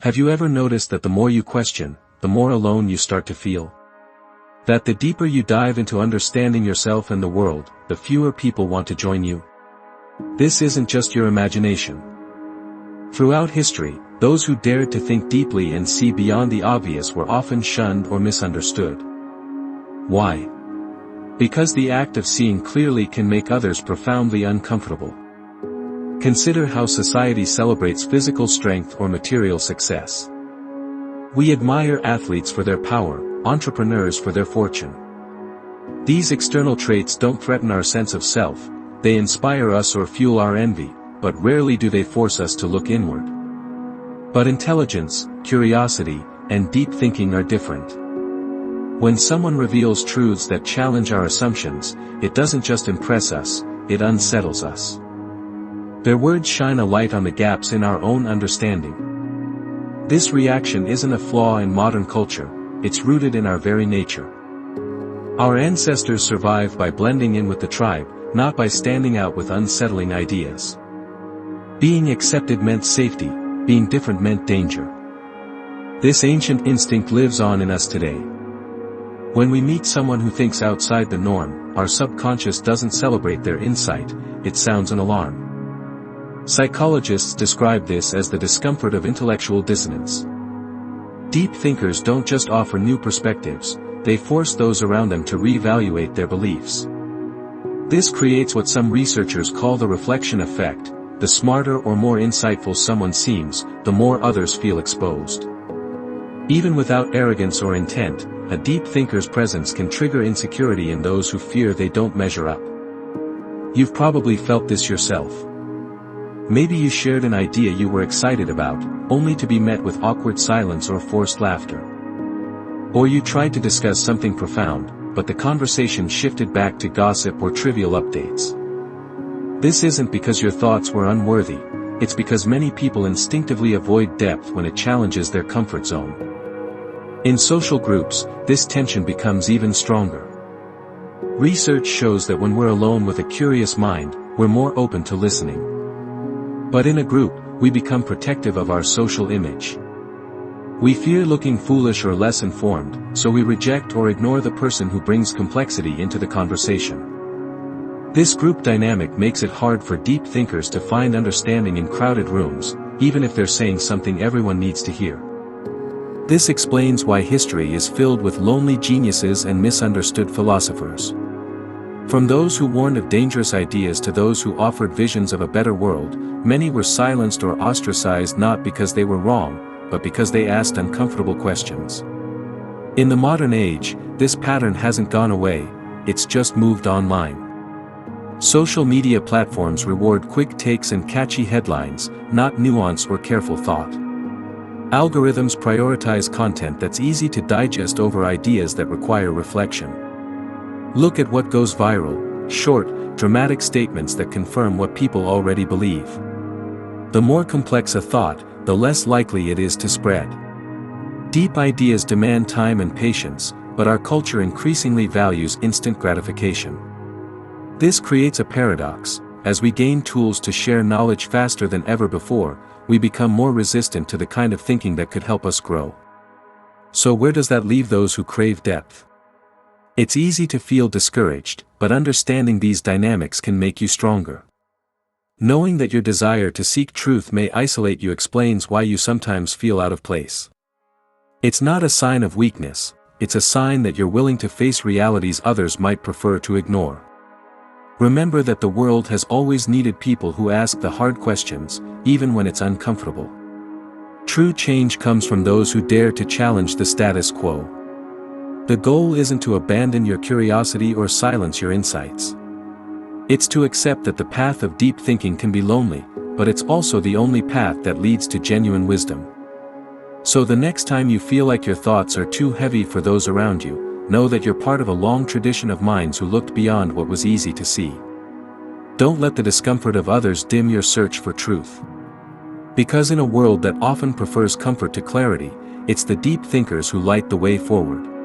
Have you ever noticed that the more you question, the more alone you start to feel? That the deeper you dive into understanding yourself and the world, the fewer people want to join you? This isn't just your imagination. Throughout history, those who dared to think deeply and see beyond the obvious were often shunned or misunderstood. Why? Because the act of seeing clearly can make others profoundly uncomfortable. Consider how society celebrates physical strength or material success. We admire athletes for their power, entrepreneurs for their fortune. These external traits don't threaten our sense of self, they inspire us or fuel our envy, but rarely do they force us to look inward. But intelligence, curiosity, and deep thinking are different. When someone reveals truths that challenge our assumptions, it doesn't just impress us, it unsettles us. Their words shine a light on the gaps in our own understanding. This reaction isn't a flaw in modern culture, it's rooted in our very nature. Our ancestors survived by blending in with the tribe, not by standing out with unsettling ideas. Being accepted meant safety, being different meant danger. This ancient instinct lives on in us today. When we meet someone who thinks outside the norm, our subconscious doesn't celebrate their insight, it sounds an alarm. Psychologists describe this as the discomfort of intellectual dissonance. Deep thinkers don't just offer new perspectives, they force those around them to reevaluate their beliefs. This creates what some researchers call the reflection effect. The smarter or more insightful someone seems, the more others feel exposed. Even without arrogance or intent, a deep thinker's presence can trigger insecurity in those who fear they don't measure up. You've probably felt this yourself. Maybe you shared an idea you were excited about, only to be met with awkward silence or forced laughter. Or you tried to discuss something profound, but the conversation shifted back to gossip or trivial updates. This isn't because your thoughts were unworthy, it's because many people instinctively avoid depth when it challenges their comfort zone. In social groups, this tension becomes even stronger. Research shows that when we're alone with a curious mind, we're more open to listening. But in a group, we become protective of our social image. We fear looking foolish or less informed, so we reject or ignore the person who brings complexity into the conversation. This group dynamic makes it hard for deep thinkers to find understanding in crowded rooms, even if they're saying something everyone needs to hear. This explains why history is filled with lonely geniuses and misunderstood philosophers. From those who warned of dangerous ideas to those who offered visions of a better world, many were silenced or ostracized not because they were wrong, but because they asked uncomfortable questions. In the modern age, this pattern hasn't gone away, it's just moved online. Social media platforms reward quick takes and catchy headlines, not nuance or careful thought. Algorithms prioritize content that's easy to digest over ideas that require reflection. Look at what goes viral: short, dramatic statements that confirm what people already believe. The more complex a thought, the less likely it is to spread. Deep ideas demand time and patience, but our culture increasingly values instant gratification. This creates a paradox. As we gain tools to share knowledge faster than ever before, we become more resistant to the kind of thinking that could help us grow. So where does that leave those who crave depth? It's easy to feel discouraged, but understanding these dynamics can make you stronger. Knowing that your desire to seek truth may isolate you explains why you sometimes feel out of place. It's not a sign of weakness, it's a sign that you're willing to face realities others might prefer to ignore. Remember that the world has always needed people who ask the hard questions, even when it's uncomfortable. True change comes from those who dare to challenge the status quo. The goal isn't to abandon your curiosity or silence your insights. It's to accept that the path of deep thinking can be lonely, but it's also the only path that leads to genuine wisdom. So the next time you feel like your thoughts are too heavy for those around you, know that you're part of a long tradition of minds who looked beyond what was easy to see. Don't let the discomfort of others dim your search for truth. Because in a world that often prefers comfort to clarity, it's the deep thinkers who light the way forward.